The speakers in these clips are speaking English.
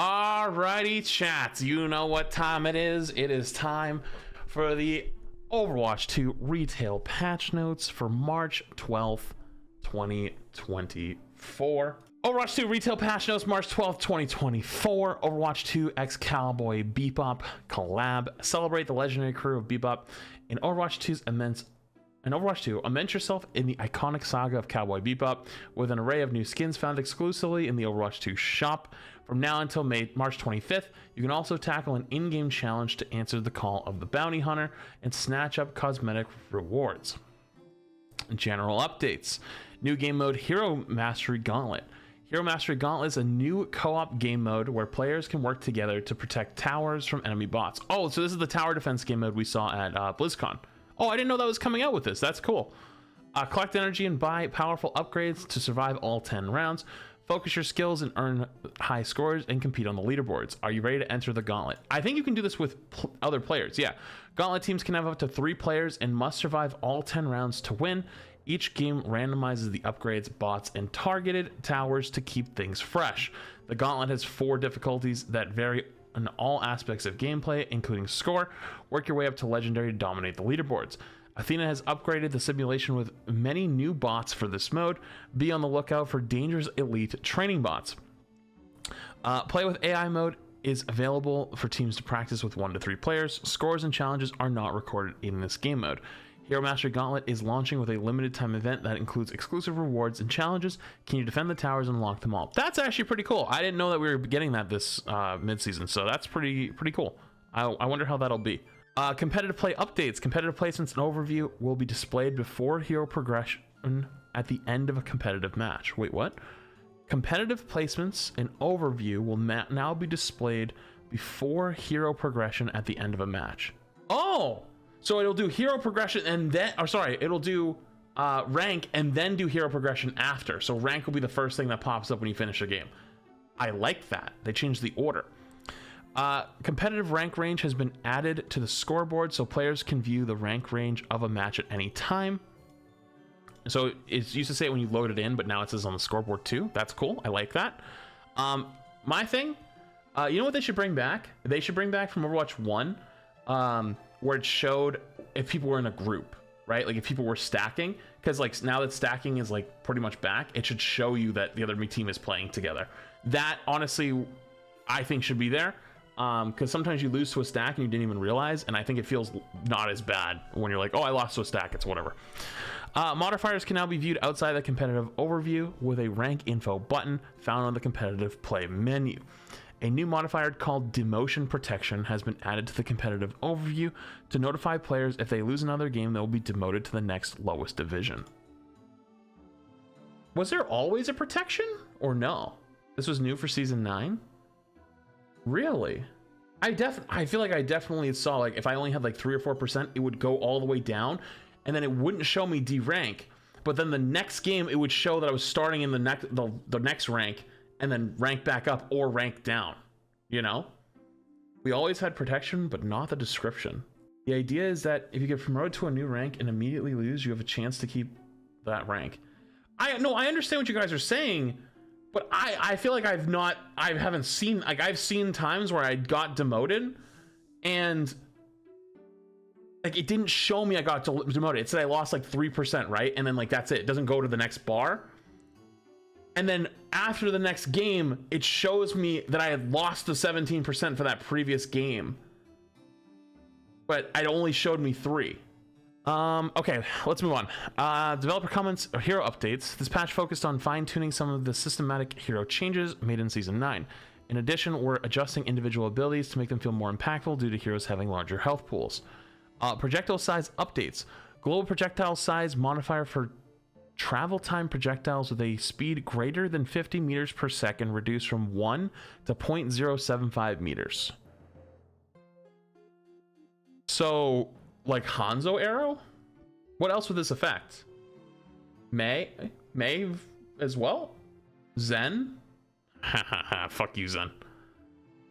Alrighty, chats, you know what time it is. It is time for the Overwatch 2 retail patch notes for March 12th, 2024. Overwatch 2 retail patch notes, March 12th, 2024. Overwatch 2 x Cowboy Bebop collab. Celebrate the legendary crew of Bebop in Overwatch 2's immense. In Overwatch 2, immerse yourself in the iconic saga of Cowboy Bebop with an array of new skins found exclusively in the Overwatch 2 shop. From now until March 25th, you can also tackle an in-game challenge to answer the call of the bounty hunter and snatch up cosmetic rewards. General updates. New game mode, Hero Mastery Gauntlet. Hero Mastery Gauntlet is a new co-op game mode where players can work together to protect towers from enemy bots. Oh, so this is the tower defense game mode we saw at BlizzCon. Oh, I didn't know that was coming out with this. That's cool. Collect energy and buy powerful upgrades to survive all 10 rounds. Focus your skills and earn high scores and compete on the leaderboards. Are you ready to enter the gauntlet? I think you can do this with other players. Yeah. Gauntlet teams can have up to 3 players and must survive all 10 rounds to win. Each game randomizes the upgrades, bots, and targeted towers to keep things fresh. The gauntlet has 4 difficulties that vary in all aspects of gameplay, including score. Work your way up to legendary to dominate the leaderboards. Athena has upgraded the simulation with many new bots for this mode. Be on the lookout for dangerous elite training bots. Play with AI mode is available for teams to practice with 1 to 3 players. Scores and challenges are not recorded in this game mode. Hero Mastery Gauntlet is launching with a limited time event that includes exclusive rewards and challenges. Can you defend the towers and unlock them all? That's actually pretty cool. I didn't know that we were getting that this mid-season, so that's pretty cool. I wonder how that'll be. Competitive play updates. Competitive placements and overview will be displayed before hero progression at the end of a competitive match. Wait, what? Competitive placements and overview will now be displayed before hero progression at the end of a match. Oh, so it'll do hero progression and then, or sorry, it'll do rank and then do hero progression after. So rank will be the first thing that pops up when you finish a game. I like that. They changed the order. Competitive rank range has been added to the scoreboard so players can view the rank range of a match at any time. So it used to say it when you load it in, but now it says on the scoreboard too. That's cool. I like that. My thing, you know what they should bring back? They should bring back from Overwatch 1, where it showed if people were in a group, right? Like if people were stacking, because like now that stacking is like pretty much back, it should show you that the other team is playing together. That honestly, I think should be there. Because sometimes you lose to a stack and you didn't even realize, and I think it feels not as bad when you're like, oh, I lost to a stack, it's whatever. Modifiers can now be viewed outside the competitive overview with a rank info button found on the competitive play menu. A new modifier called demotion protection has been added to the competitive overview to notify players if they lose another game, they will be demoted to the next lowest division. Was there always a protection or no? This was new for season 9? Really? I feel like I definitely saw, like, if I only had like 3 or 4%, it would go all the way down and then it wouldn't show me D rank, but then the next game it would show that I was starting in the next rank and then rank back up or rank down, you know? We always had protection, but not the description. The idea is that if you get promoted to a new rank and immediately lose, you have a chance to keep that rank. I understand what you guys are saying, but I feel like I haven't seen, like I've seen times where I got demoted and like it didn't show me I got demoted. It said I lost like 3%, right? And then like that's it. It doesn't go to the next bar. And then after the next game, it shows me that I had lost the 17% for that previous game. But it only showed me 3. Okay, let's move on. Developer comments or hero updates. This patch focused on fine-tuning some of the systematic hero changes made in season 9. In addition, we're adjusting individual abilities to make them feel more impactful due to heroes having larger health pools. Projectile size updates. Global projectile size modifier for travel time projectiles with a speed greater than 50 meters per second reduced from 1 to 0.075 meters. So like Hanzo arrow? What else would this affect? May as well? Zen? Fuck you, Zen.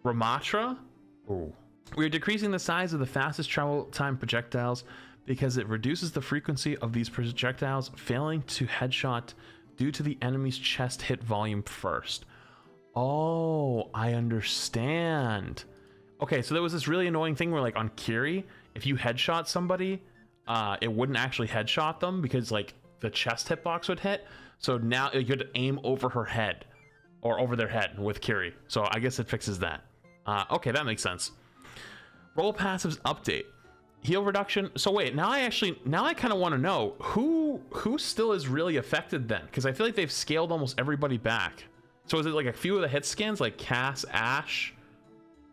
Ramatra? Ooh. We are decreasing the size of the fastest travel time projectiles because it reduces the frequency of these projectiles failing to headshot due to the enemy's chest hit volume first. Oh, I understand. Okay, so there was this really annoying thing where, like, on Kiri, if you headshot somebody, it wouldn't actually headshot them because, like, the chest hitbox would hit. So now you had to aim over her head or over their head with Kiri. So I guess it fixes that. Okay, that makes sense. Roll passives update. Heal reduction. So wait, now I kind of want to know who still is really affected then, because I feel like they've scaled almost everybody back. So is it like a few of the hit scans like Cass, Ashe,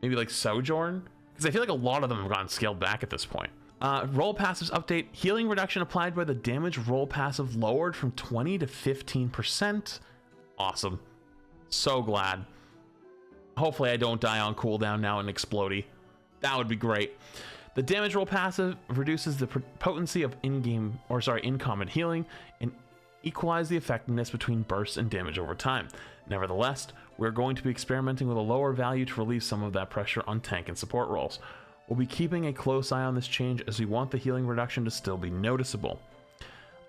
maybe like Sojourn? Because I feel like a lot of them have gotten scaled back at this point. Roll passives update. Healing reduction applied by the damage roll passive lowered from 20 to 15%. Awesome. So glad. Hopefully I don't die on cooldown now and explodey. That would be great. The damage roll passive reduces the potency of in-combat healing and equalize the effectiveness between bursts and damage over time. Nevertheless, we're going to be experimenting with a lower value to relieve some of that pressure on tank and support rolls. We'll be keeping a close eye on this change as we want the healing reduction to still be noticeable.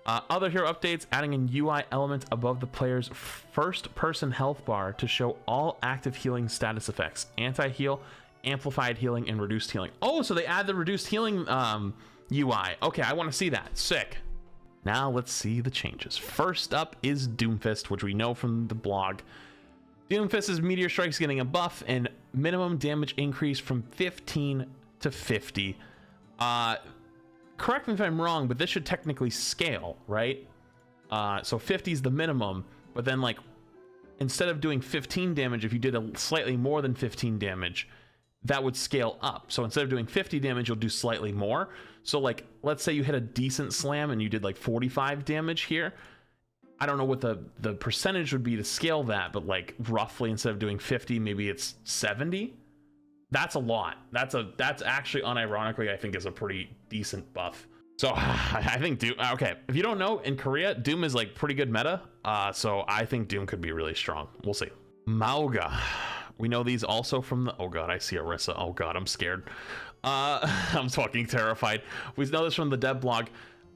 Other hero updates, adding an UI element above the player's first-person health bar to show all active healing status effects: anti-heal, amplified healing, and reduced healing. Oh, so they add the reduced healing UI. Okay, I want to see that. Sick. Now let's see the changes. First up is Doomfist, which we know from the blog. Doomfist's Meteor Strike's getting a buff and minimum damage increase from 15 to 50. Correct me if I'm wrong, but this should technically scale, right? So 50 is the minimum, but then, like, instead of doing 15 damage, if you did a slightly more than 15 damage, that would scale up. So instead of doing 50 damage, you'll do slightly more. So, like, let's say you hit a decent slam and you did like 45 damage here. I don't know what the percentage would be to scale that, but like roughly instead of doing 50, maybe it's 70. That's a lot. That's actually, unironically, I think is a pretty decent buff. So I think Doom, okay, if you don't know, in Korea, Doom is like pretty good meta. So I think Doom could be really strong. We'll see. Mauga. We know these also from the, oh god, I see Orisa. Oh god, I'm scared. I'm fucking terrified. We know this from the dev blog.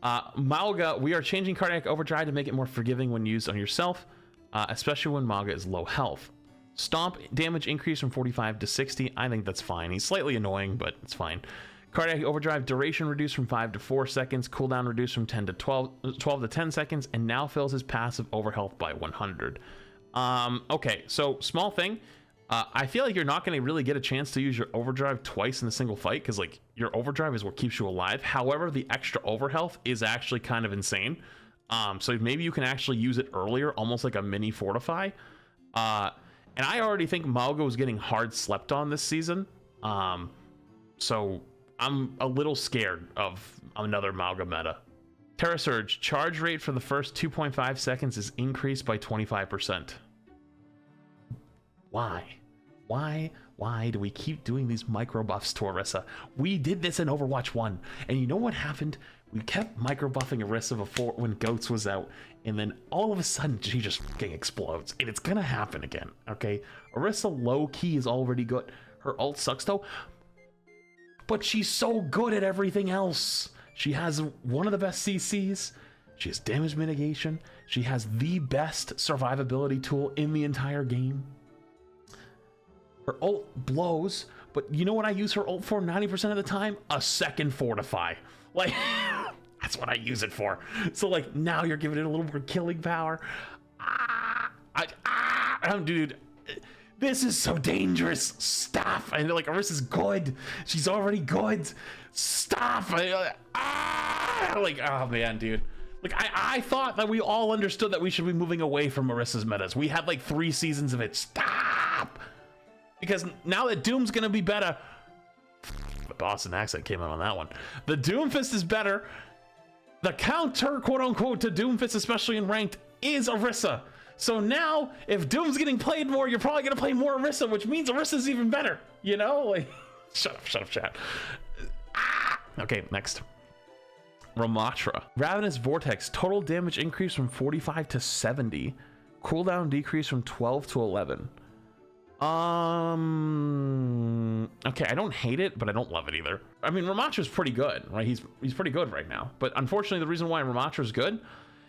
Mauga, we are changing Cardiac Overdrive to make it more forgiving when used on yourself, especially when Mauga is low health. Stomp damage increase from 45 to 60. I think that's fine. He's slightly annoying, but it's fine. Cardiac Overdrive duration reduced from 5 to 4 seconds. Cooldown reduced from 10 to 12 to 10 seconds, and now fills his passive overhealth by 100. Okay, so small thing. I feel like you're not going to really get a chance to use your overdrive twice in a single fight, because like your overdrive is what keeps you alive. However, the extra overhealth is actually kind of insane. So maybe you can actually use it earlier, almost like a mini fortify. And I already think Mauga was getting hard slept on this season. So I'm a little scared of another Mauga meta. Terra Surge, charge rate for the first 2.5 seconds is increased by 25%. Why do we keep doing these micro buffs to Orisa? We did this in Overwatch 1, and you know what happened? We kept micro buffing Orisa before when Goats was out, and then all of a sudden she just fucking explodes, and it's gonna happen again, okay? Orisa low-key is already good. Her ult sucks though, but she's so good at everything else. She has one of the best CCs, she has damage mitigation, she has the best survivability tool in the entire game. Her ult blows, but you know what I use her ult for 90% of the time? A second fortify. Like, that's what I use it for. So like, now you're giving it a little more killing power. Dude, this is so dangerous. Stop. And like, Orisa's good. She's already good. Stop. Like, oh man, dude. Like, I thought that we all understood that we should be moving away from Orisa's metas. We had like 3 seasons of it. Stop. Because now that Doom's gonna be better, the Boston accent came out on that one. The Doomfist is better. The counter, quote unquote, to Doomfist, especially in ranked, is Orisa. So now, if Doom's getting played more, you're probably gonna play more Orisa, which means Orisa's even better. You know, like, shut up, chat. Okay, next. Ramatra. Ravenous Vortex. Total damage increase from 45 to 70. Cooldown decrease from 12 to 11. Okay, I don't hate it, but I don't love it either. I mean, Ramatra's pretty good, right? He's pretty good right now. But unfortunately, the reason why Ramatra's good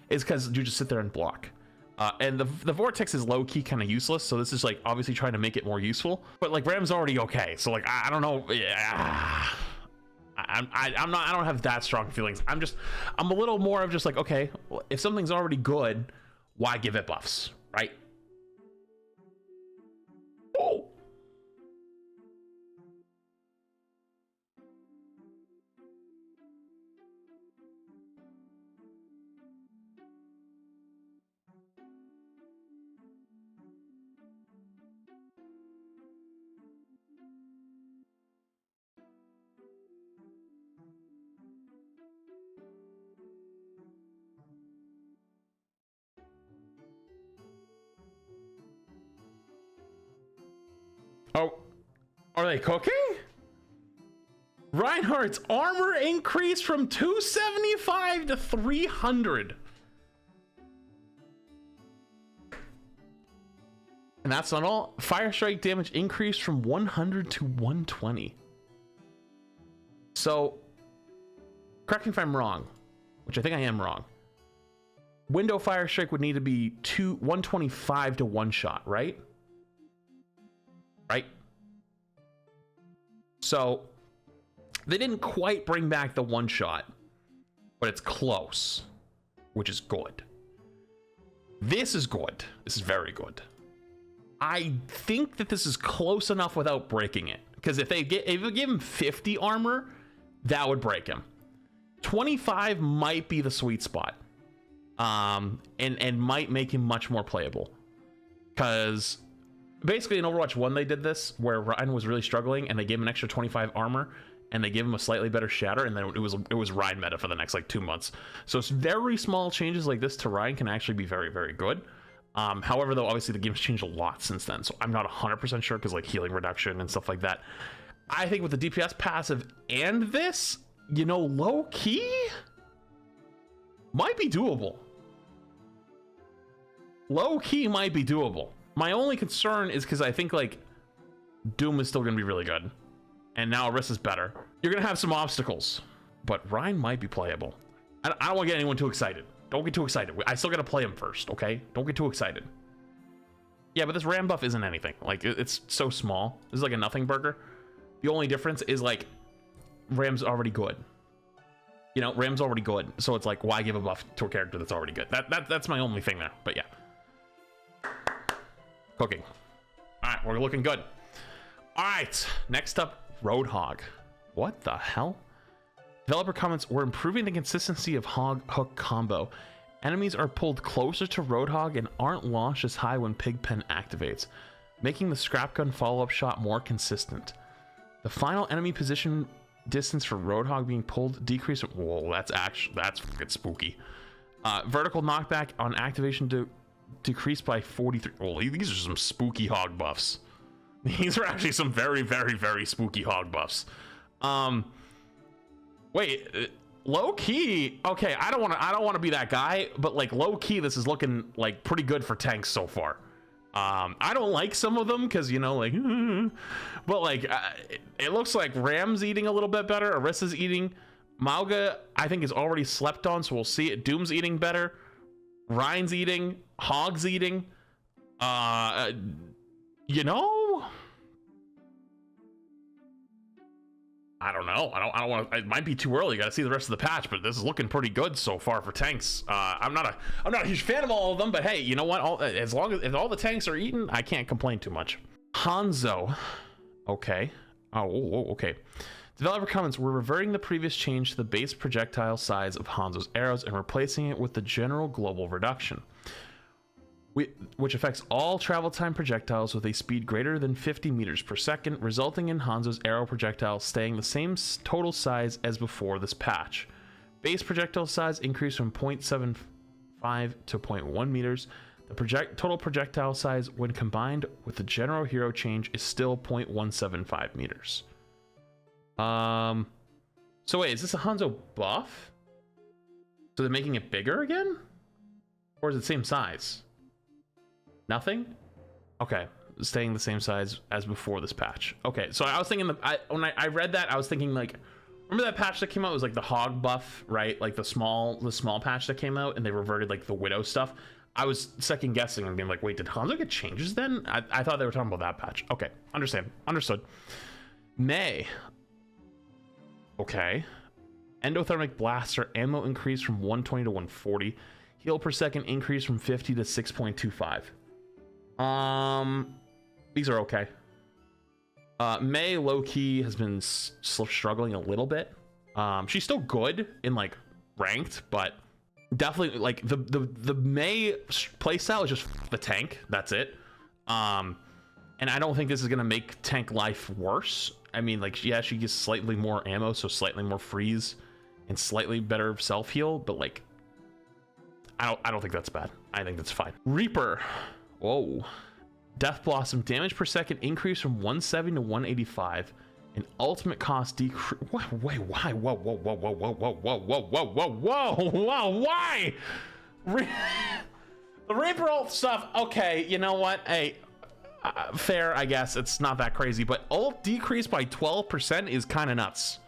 is because you just sit there and block. And the vortex is low-key kind of useless, so this is like obviously trying to make it more useful. But like Ram's already okay, so like I don't know. Yeah, I'm not. I don't have that strong feelings. I'm a little more of just like, okay, if something's already good, why give it buffs, right? Oh. Oh, are they cooking? Reinhardt's armor increased from 275 to 300. And that's not all. Fire strike damage increased from 100 to 120. So, correct me if I'm wrong, which I think I am wrong. Window fire strike would need to be 125 to one shot, right? Right? So, they didn't quite bring back the one shot, but it's close, which is good. This is good. This is very good. I think that this is close enough without breaking it, because if they give him 50 armor, that would break him. 25 might be the sweet spot, and might make him much more playable, because basically in Overwatch 1 they did this where Ryan was really struggling and they gave him an extra 25 armor and they gave him a slightly better shatter, and then it was Ryan meta for the next like 2 months. So it's very small changes like this to Ryan can actually be very, very good. However, though, obviously the game's changed a lot since then, so I'm not 100% sure, because like healing reduction and stuff like that. I think with the DPS passive and this, you know, low key might be doable. Low key might be doable. My only concern is because I think like Doom is still going to be really good, and now Orisa's better. You're going to have some obstacles, but Ryan might be playable. I don't want to get anyone too excited. Don't get too excited. I still got to play him first, okay? Don't get too excited. Yeah, but this Ram buff isn't anything. Like, it's so small. This is like a nothing burger. The only difference is like Ram's already good. You know, Ram's already good. So it's like, why give a buff to a character that's already good? That's my only thing there. But yeah. Cooking. All right, we're looking good. All right, next up, Roadhog. What the hell? Developer comments, we're improving the consistency of hog-hook combo. Enemies are pulled closer to Roadhog and aren't launched as high when Pigpen activates, making the scrap gun follow-up shot more consistent. The final enemy position distance for Roadhog being pulled decreased. Whoa, that's fucking spooky. Vertical knockback on activation decreased by 43. Oh, these are some spooky hog buffs. These are actually some very, very, very spooky hog buffs. Wait, low key. Okay, I don't want to be that guy, but like low key, this is looking like pretty good for tanks so far. I don't like some of them because, you know, like, but like it looks like Ram's eating a little bit better. Orisa's eating. Mauga, I think, is already slept on, so we'll see it. Doom's eating better. Ryan's eating. Hog's eating. You know, I don't know. I don't want to. It might be too early. Got to see the rest of the patch, but this is looking pretty good so far for tanks. I'm not a huge fan of all of them, but hey, you know what? As long as if all the tanks are eaten, I can't complain too much. Hanzo, okay. Oh, okay. Developer comments, we're reverting the previous change to the base projectile size of Hanzo's arrows and replacing it with the general global reduction, which affects all travel time projectiles with a speed greater than 50 meters per second, resulting in Hanzo's arrow projectile staying the same total size as before this patch. Base projectile size increased from 0.75 to 0.1 meters. The total projectile size when combined with the general hero change is still 0.175 meters. So wait, is this a Hanzo buff? So they're making it bigger again? Or is it the same size? Nothing? Okay, staying the same size as before this patch. Okay, so I was thinking, when I read that, I was thinking like, remember that patch that came out? It was like the hog buff, right? Like the small patch that came out, and they reverted like the Widow stuff. I was second guessing and being like, wait, did Hanzo get changes then? I thought they were talking about that patch. Okay, understood. May. Okay. Endothermic blaster ammo increase from 120 to 140. Heal per second increase from 50 to 6.25. These are okay. May low-key has been struggling a little bit. She's still good in like ranked, but definitely like the May playstyle is just the tank. That's it. And I don't think this is gonna make tank life worse. I mean, like, yeah, she gets slightly more ammo, so slightly more freeze and slightly better self heal, but like, I don't think that's bad. I think that's fine. Reaper. Whoa. Death Blossom damage per second increase from 170 to 185, and ultimate cost decrease. Wait, why? Whoa, why? The Reaper ult stuff. Okay, you know what? Hey, fair, I guess. It's not that crazy, but ult decrease by 12% is kind of nuts.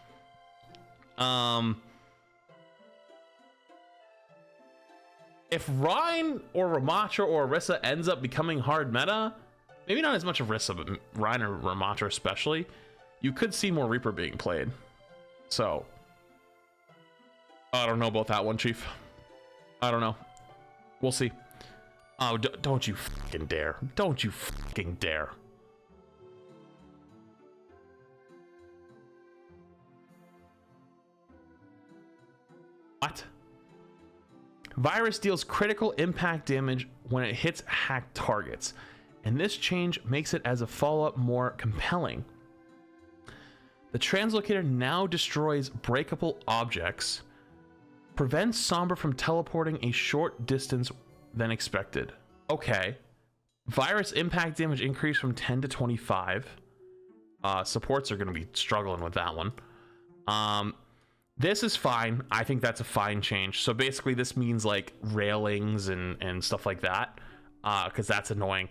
If Rhine or Ramatra or Orisa ends up becoming hard meta, maybe not as much of Orisa, but Rhine or Ramatra especially, you could see more Reaper being played. So, I don't know about that one, Chief. I don't know. We'll see. Oh, don't you fucking dare. Don't you fucking dare. What? Virus deals critical impact damage when it hits hacked targets, and this change makes it as a follow-up more compelling. The translocator now destroys breakable objects, prevents Sombra from teleporting a short distance than expected. Okay. Virus impact damage increase from 10 to 25. Supports are going to be struggling with that one. This is fine. I think that's a fine change. So basically this means like railings and stuff like that, because that's annoying.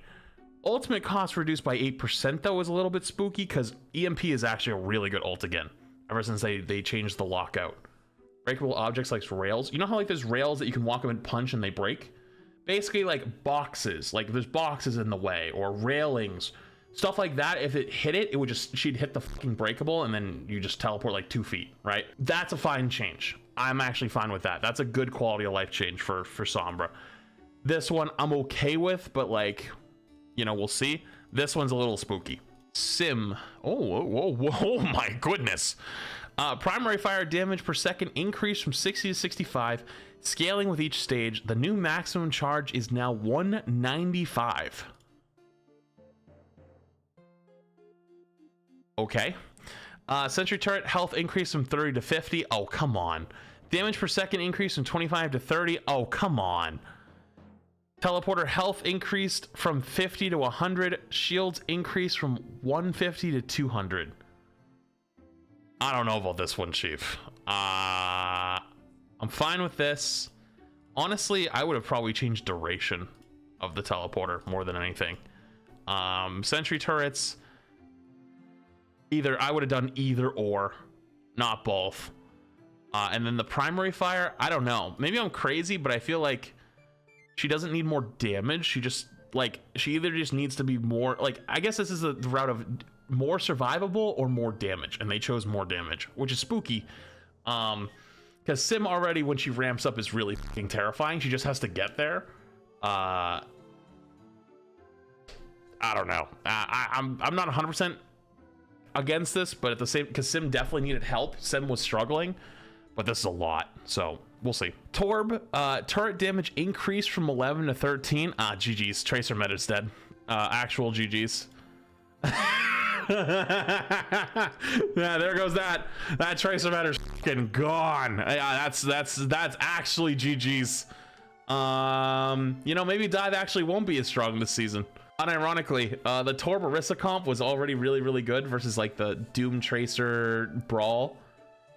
Ultimate cost reduced by 8% though is a little bit spooky, because EMP is actually a really good ult again, ever since they changed the lockout. Breakable objects like rails. You know how like there's rails that you can walk up and punch and they break? Basically like boxes, like there's boxes in the way, or railings, stuff like that. If it hit it, it would just, she'd hit the fucking breakable and then you just teleport like 2 feet, right? That's a fine change. I'm actually fine with that. That's a good quality of life change for Sombra. This one I'm okay with, but like, you know, we'll see. This one's a little spooky. Sim. Oh my goodness. Primary fire damage per second increased from 60 to 65, scaling with each stage. The new maximum charge is now 195. Okay. Sentry turret health increase from 30 to 50. Oh, come on. Damage per second increase from 25 to 30. Oh, come on. Teleporter health increased from 50 to 100. Shields increased from 150 to 200. I don't know about this one, Chief. I'm fine with this. Honestly, I would have probably changed duration of the teleporter more than anything. Sentry turrets, I would have done either or, not both. And then the primary fire, I don't know. Maybe I'm crazy, but I feel like she doesn't need more damage. She just, like, she either just needs to be more, like, I guess this is the route of more survivable or more damage, and they chose more damage, which is spooky. Because Sim already, when she ramps up, is really fucking terrifying. She just has to get there. I don't know. I'm not 100% against this, but at the same, because Sim definitely needed help. Sim was struggling, but this is a lot, so we'll see. Torb, turret damage increased from 11 to 13. GG's. Tracer meta's dead. Actual GG's. Yeah, there goes that Tracer meta's fucking gone. Yeah, that's actually GG's. You know, maybe Dive actually won't be as strong this season. Unironically, the Torb Orisa comp was already really good versus like the Doom Tracer Brawl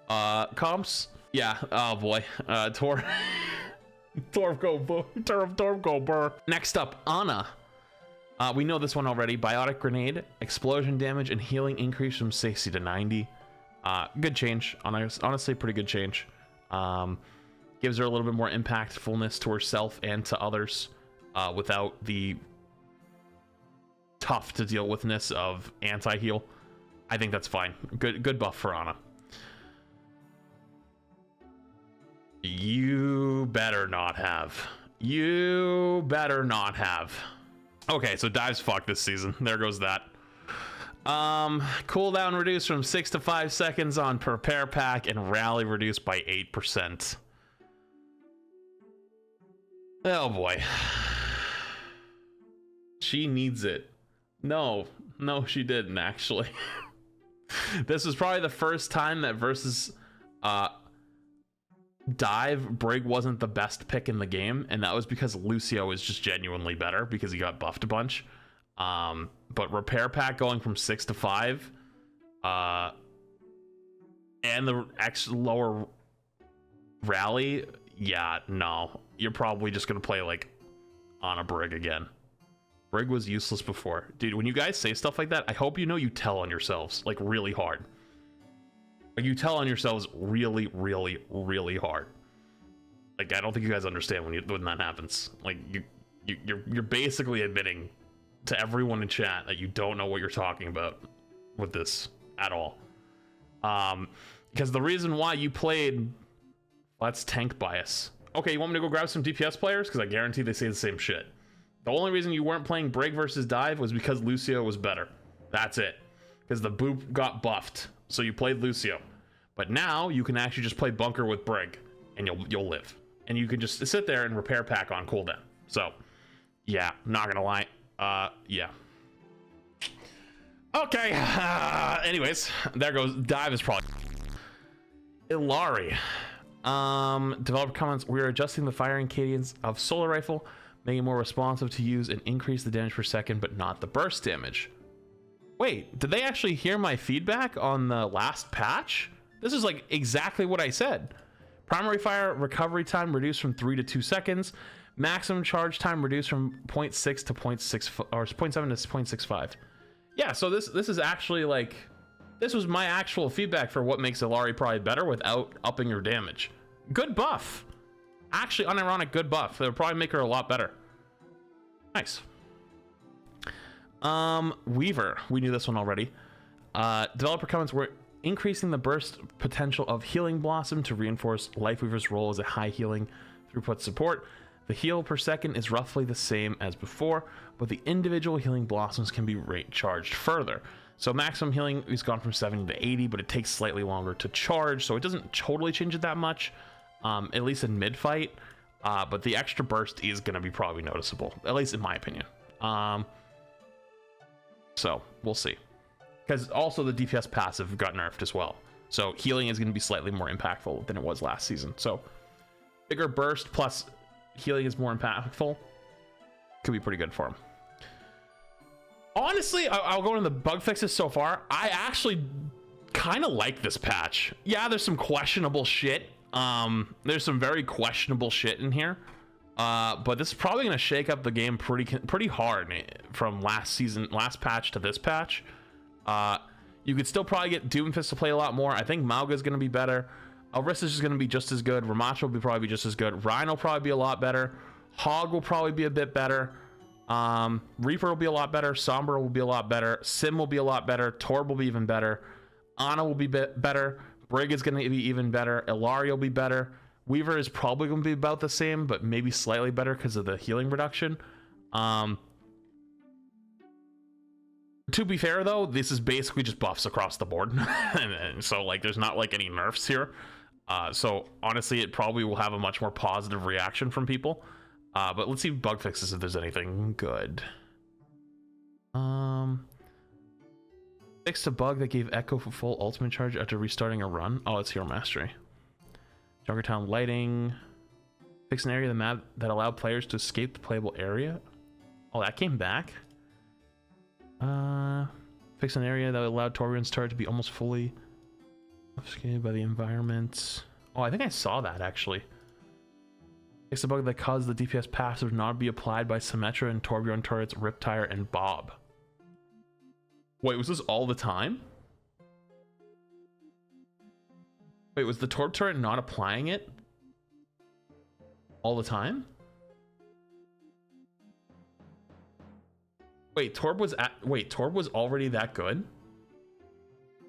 comps. Yeah, oh boy. Torb go burr. Next up, Ana. We know this one already. Biotic Grenade, explosion damage, and healing increase from 60 to 90. Good change. Honestly, pretty good change. Gives her a little bit more impactfulness to herself and to others. without the tough to deal withness of anti-heal. I think that's fine. Good buff for Ana. You better not have. You better not have. Okay, so dive's fucked this season. There goes that. Cooldown reduced from 6 to 5 seconds on prepare pack, and rally reduced by 8%. Oh boy. She needs it. No, she didn't actually. This was probably the first time that versus dive, Brig wasn't the best pick in the game, and that was because Lucio is just genuinely better because he got buffed a bunch. But repair pack going from 6 to 5, and the lower rally, yeah, no, you're probably just gonna play like on a Brig again. Brig was useless before. Dude, when you guys say stuff like that, I hope you know you tell on yourselves, like, really hard. Like, you tell on yourselves really, really, really hard. Like, I don't think you guys understand when that happens. Like, you're basically admitting to everyone in chat that you don't know what you're talking about with this at all. Because the reason why you played... Well, that's tank bias. Okay, you want me to go grab some DPS players? Because I guarantee they say the same shit. The only reason you weren't playing Brig versus Dive was because Lucio was better. That's it. Because the boop got buffed, so you played Lucio. But now you can actually just play Bunker with Brig, and you'll live. And you can just sit there and repair pack on cooldown. So, yeah, not gonna lie. Yeah. Okay. Anyways, there goes. Dive is probably... Illari. Developer comments, we are adjusting the firing cadence of Solar Rifle, making it more responsive to use and increase the damage per second, but not the burst damage. Wait, did they actually hear my feedback on the last patch? This is like exactly what I said. Primary fire recovery time reduced from 3 to 2 seconds. Maximum charge time reduced from 0.6 to 0.6 or 0.7 to 0.65. Yeah, so this is actually like, this was my actual feedback for what makes Illari probably better without upping her damage. Good buff. Actually, unironic good buff. That would probably make her a lot better. Nice. Weaver. We knew this one already. Developer comments, we're increasing the burst potential of Healing Blossom to reinforce Lifeweaver's role as a high healing throughput support. The heal per second is roughly the same as before, but the individual Healing Blossoms can be rate charged further. So maximum healing is gone from 70 to 80, but it takes slightly longer to charge, so it doesn't totally change it that much, at least in mid-fight. But the extra burst is going to be probably noticeable, at least in my opinion. So we'll see. Because also the DPS passive got nerfed as well. So healing is going to be slightly more impactful than it was last season. So bigger burst plus healing is more impactful. Could be pretty good for him. Honestly, I'll go into the bug fixes so far. I actually kind of like this patch. Yeah, there's some questionable shit. There's some very questionable shit in here. But this is probably going to shake up the game pretty hard from last patch to this patch. You could still probably get Doomfist to play a lot more. I think Mauga's going to be better. Alrisa's just going to be just as good. Ramattra will probably be just as good. Rhino will probably be a lot better. Hog will probably be a bit better. Reaper will be a lot better. Sombra will be a lot better. Sim will be a lot better. Torb will be even better. Ana will be better. Brig is going to be even better. Illari will be better. Weaver is probably going to be about the same, but maybe slightly better because of the healing reduction. To be fair, though, this is basically just buffs across the board. and so, like, there's not, like, any nerfs here. So, honestly, it probably will have a much more positive reaction from people. But let's see bug fixes if there's anything good. Fixed a bug that gave Echo for full ultimate charge after restarting a run. Oh, it's Hero Mastery. Junkertown lighting. Fix an area of the map that allowed players to escape the playable area. Oh, that came back. Fix an area that allowed Torbjorn's turret to be almost fully obfuscated by the environment. Oh, I think I saw that actually. Fix a bug that caused the DPS passive not be applied by Symmetra and Torbjorn turrets, Riptire, and Bob. Wait, was this all the time? Wait, was the Torb turret not applying it all the time? Wait, Torb was already that good?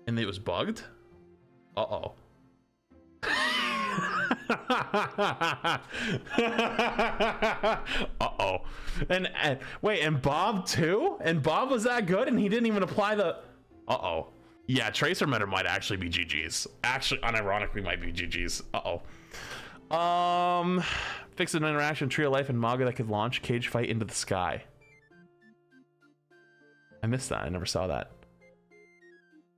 And it was bugged? Uh-oh. Uh-oh. And wait, and Bob too? And Bob was that good and he didn't even apply the... Uh-oh. Yeah, Tracer Meta might actually be GG's. Actually, unironically might be GG's. Uh-oh. Fix an interaction Tree of Life and Maga that could launch Cage Fight into the sky. I missed that. I never saw that.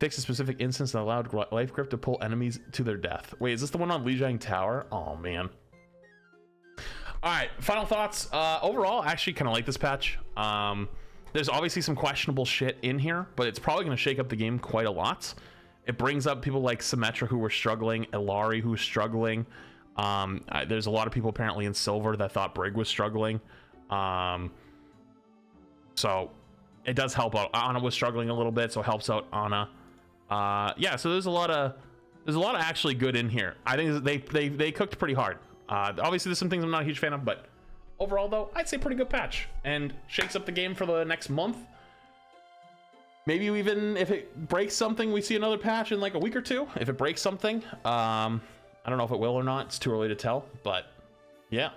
Fix a specific instance that allowed Life Grip to pull enemies to their death. Wait, is this the one on Lijiang Tower? Oh, man. Alright, final thoughts. Overall, I actually kind of like this patch. There's obviously some questionable shit in here, but it's probably going to shake up the game quite a lot. It brings up people like Symmetra who were struggling, Ilari who was struggling. There's a lot of people apparently in Silver that thought Brig was struggling. So it does help out. Ana was struggling a little bit, so it helps out Ana. Yeah, so there's a lot of actually good in here. I think they cooked pretty hard. Obviously there's some things I'm not a huge fan of, but overall though, I'd say pretty good patch and shakes up the game for the next month. Maybe even if it breaks something, we see another patch in like a week or two. If it breaks something, I don't know if it will or not. It's too early to tell, but yeah,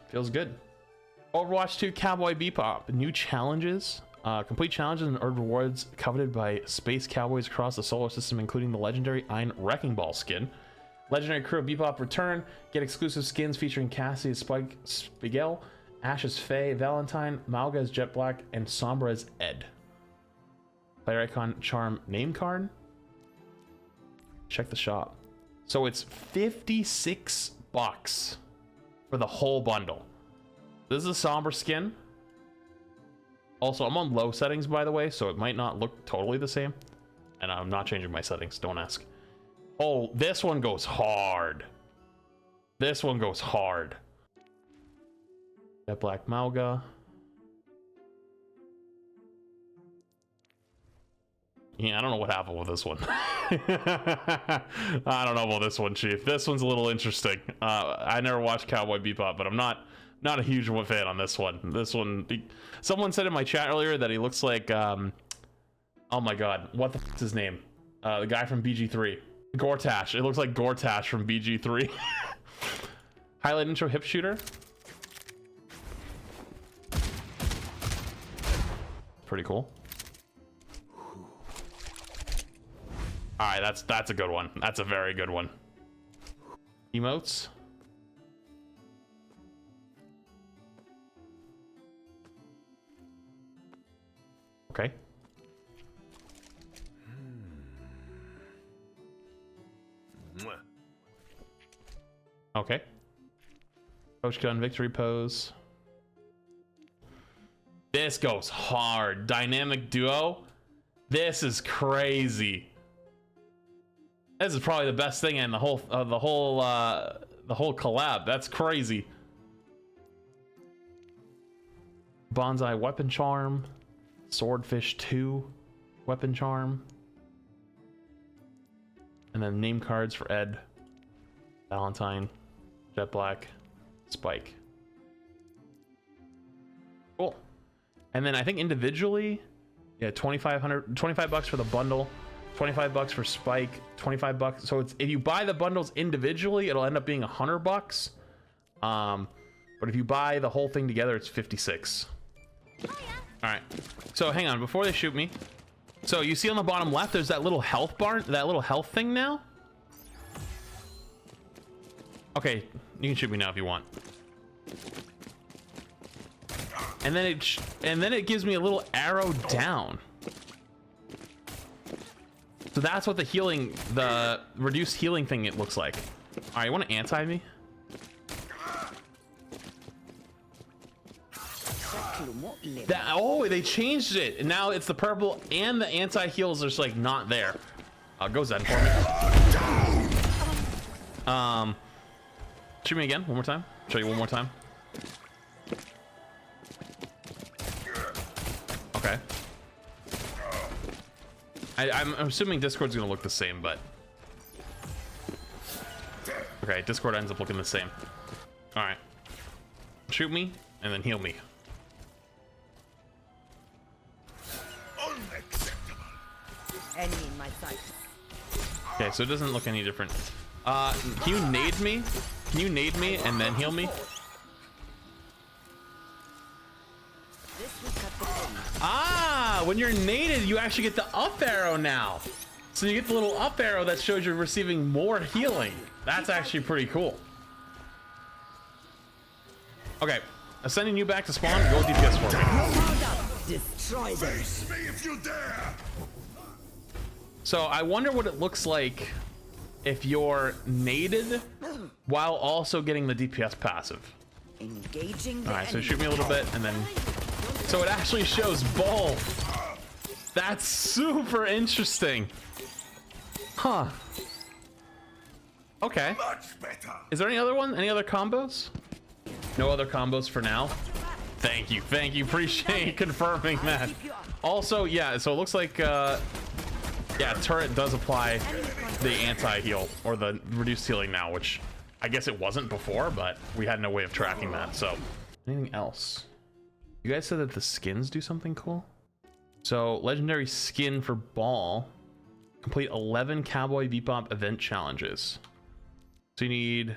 feels good. Overwatch 2 Cowboy Bebop, new challenges, complete challenges and earned rewards coveted by space cowboys across the solar system, including the legendary Ein Wrecking Ball skin. Legendary crew of Bebop return, get exclusive skins featuring Cassie as Spike Spiegel, Ash as Faye Valentine, Mauga as Jet Black, and Sombra as Ed. Player icon charm name card. Check the shop. So it's $56 for the whole bundle. This is a Sombra skin. Also, I'm on low settings, by the way, so it might not look totally the same. And I'm not changing my settings, don't ask. Oh, this one goes hard. This one goes hard. Jet Black Mauga. Yeah, I don't know what happened with this one. I don't know about this one, Chief. This one's a little interesting. I never watched Cowboy Bebop, but I'm not a huge fan on this one. This one, someone said in my chat earlier that he looks like, oh my god, what the f*** is his name? The guy from BG3. Gortash. It looks like Gortash from BG3. Highlight intro hip shooter. Pretty cool. All right, that's a good one. That's a very good one. Emotes. Okay. Okay. Coach gun victory pose. This goes hard. Dynamic duo. This is crazy. This is probably the best thing in the whole collab. That's crazy. Bonsai weapon charm. Swordfish 2 weapon charm. And then name cards for Ed, Valentine, Jet Black, Spike. Cool. And then I think individually, yeah, $25 for the bundle, $25 for Spike, $25. So it's, if you buy the bundles individually, it'll end up being $100. But if you buy the whole thing together, it's 56. All right. So hang on, before they shoot me. So you see on the bottom left, there's that little health bar, that little health thing now. Okay, you can shoot me now if you want. And then it gives me a little arrow down. So that's what the reduced healing thing it looks like. All right, you want to anti me? Oh, they changed it. And now it's the purple and the anti-heals are just like not there. Go Zen for me. Shoot me again, one more time. Show you one more time. Okay. I'm assuming Discord's gonna look the same, but okay, Discord ends up looking the same. All right, shoot me and then heal me. enemy in my sight. Okay, so it doesn't look any different. Can you nade me? Can you nade me and then heal me? Ah, when you're naded, you actually get the up arrow now. So you get the little up arrow that shows you're receiving more healing. That's actually pretty cool. Okay, sending you back to spawn. Go DPS for me. Destroy them. Face me if you dare. So I wonder what it looks like if you're naded while also getting the DPS passive. Engaging. All right, so shoot me a little bit and then. So it actually shows both. That's super interesting. Huh. Okay. Much better. Is there any other one? Any other combos? No other combos for now. Thank you. Thank you. Appreciate confirming that. Also, yeah, so it looks like, yeah, turret does apply the anti-heal or the reduced healing now, which I guess it wasn't before, but we had no way of tracking that. So anything else? You guys said that the skins do something cool. So legendary skin for Ball. Complete 11 Cowboy Bebop event challenges. So you need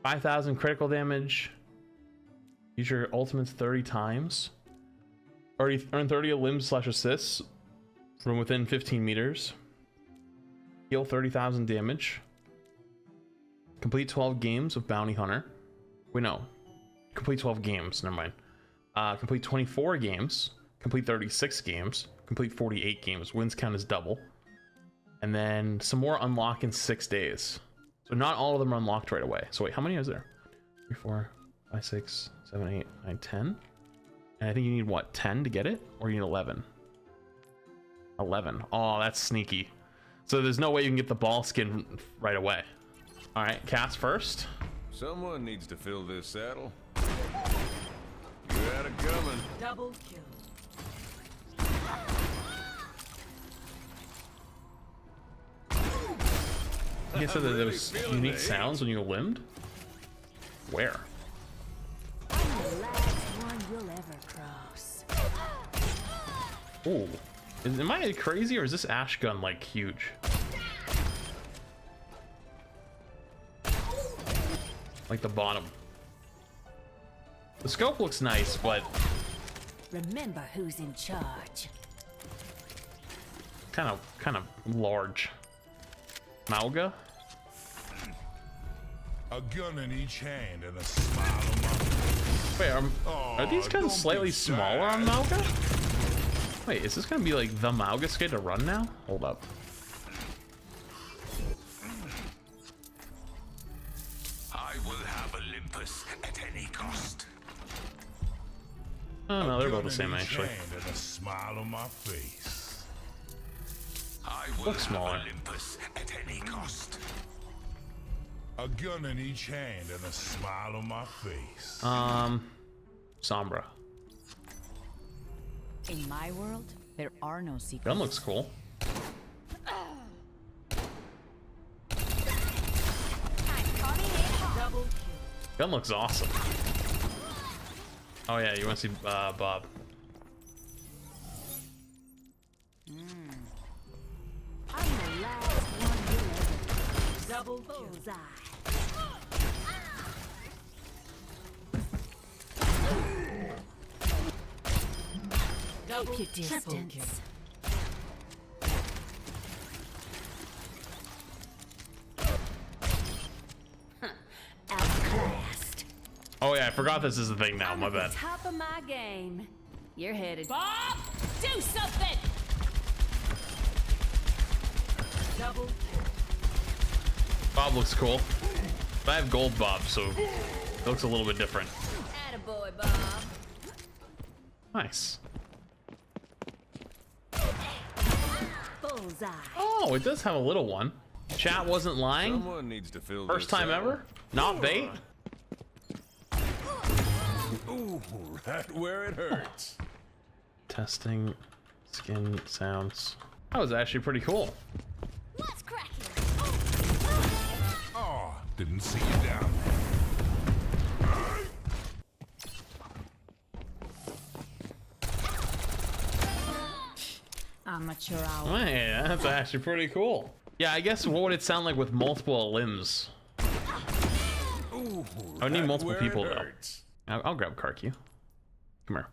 5,000 critical damage. Use your ultimates 30 times. Already earn 30 limbs/assists from within 15 meters. Heal 30,000 damage. Complete 12 games of Bounty Hunter. Wait, no. Complete 12 games. Never mind. Complete 24 games. Complete 36 games. Complete 48 games. Wins count as double. And then some more unlock in 6 days. So not all of them are unlocked right away. So wait, how many is there? 3, 4, 5, 6, 7, 8, 9, 10. And I think you need what, 10 to get it? Or you need 11? 11. Oh, that's sneaky. So there's no way you can get the ball skin right away. All right, cast first. Someone needs to fill this saddle. You had it coming. Double kill. You said that there was unique sounds when you limbed? Where? I'm the last one you'll ever cross. Ooh. Am I crazy or is this Ash gun like huge? Like the bottom. The scope looks nice, but Remember who's in charge. kind of large. Mauga? A gun in each hand and a smile on my face. Wait, are these guns don't slightly be smaller on sad. Mauga? Wait, is this gonna be like the Mauga skin to run now? Hold up. I will have Olympus at any cost. Oh no, they're both the Gun same in each actually. hand and a smile on my face. I will Looks smaller. have Olympus at any cost. A gun in each hand and a smile on my face. Sombra. In my world, there are no secrets. Gun looks cool. Double kill. Gun looks awesome. Oh yeah, you want to see Bob? I'm the last one you'll ever. Double bullseye. Keep your distance. Outclassed. Oh yeah, I forgot this is a thing now. My bad. Top of my game. You're headed. Bob, do something. Double kill. Bob looks cool. But I have gold Bob, so it looks a little bit different. Attaboy, Bob. Nice. Bullseye. Oh, it does have a little one. Chat wasn't lying. Someone needs to fill First this time saddle. ever. Not bait. Ooh, right where it hurts. Testing skin sounds. That was actually pretty cool. What's cracking? Oh, didn't see you down there. Amateur hour. Oh, yeah, that's actually pretty cool. Yeah, I guess what would it sound like with multiple limbs? Ooh, I would need right multiple where it people though. hurts. I'll grab Karki. Come here.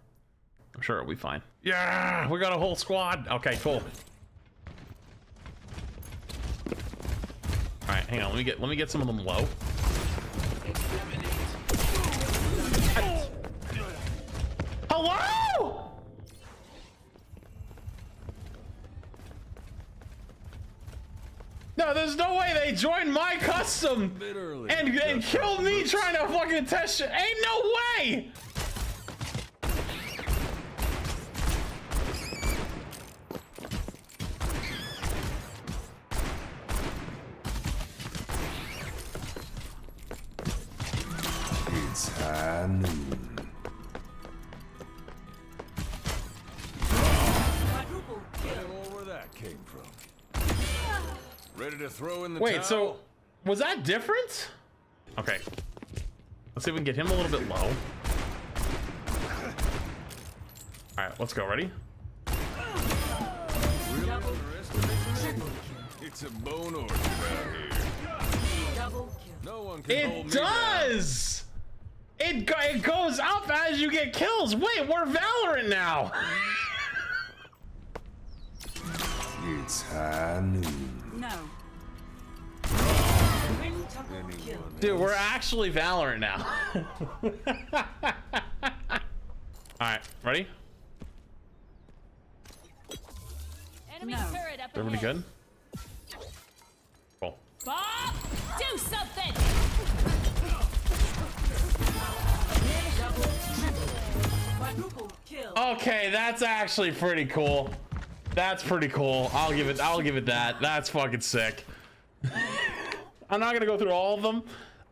I'm sure it'll be fine. Yeah, we got a whole squad. Okay, cool. All right, hang on. Let me get some of them low. Hello? No, there's no way they joined my custom Bit early. and killed me trying to fucking test shit. Ain't no way. It's high noon. I don't know where that came from. Ready to throw in the Wait, towel? so was that different? Okay. Let's see if we can get him a little bit low. All right, let's go. Ready? Really underestimating me? It's a bone orchard out here. No one can hold It me down. does. It goes up as you get kills. Wait, we're Valorant now. It's high noon. No. Dude, we're actually Valorant now. All right, ready? Enemy turret up Everybody ahead. good? Cool. Bob, do something. Quadruple kill. Okay, that's actually pretty cool. That's pretty cool. I'll give it that. That's fucking sick. I'm not gonna go through all of them,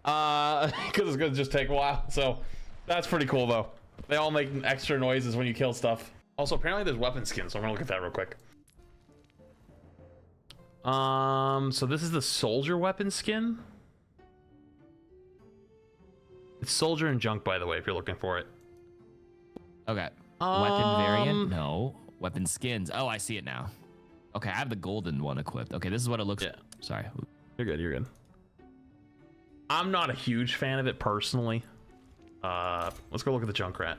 because it's gonna just take a while. So that's pretty cool though. They all make extra noises when you kill stuff. Also, apparently there's weapon skins, so I'm gonna look at that real quick. So this is the soldier weapon skin. It's soldier and junk, by the way, if you're looking for it. Okay. Weapon variant? No. Weapon skins. Oh, I see it now. Okay, I have the golden one equipped. Okay, this is what it looks Yeah. Sorry. You're good, you're good. I'm not a huge fan of it personally. Let's go look at the Junkrat.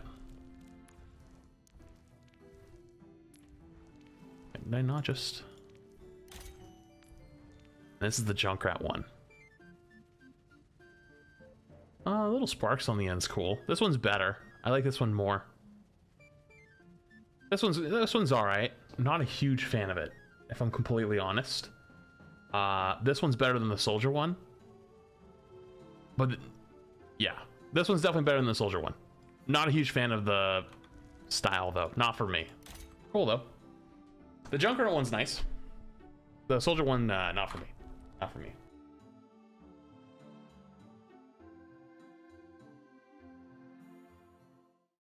Did I not just... This is the Junkrat one. Little sparks on the end's cool. This one's better. I like this one more. This one's alright. I'm not a huge fan of it, if I'm completely honest. This one's better than the soldier one. But yeah, this one's definitely better than the soldier one. Not a huge fan of the style though. Not for me. Cool though. The Junkrat one's nice. The soldier one, not for me. Not for me.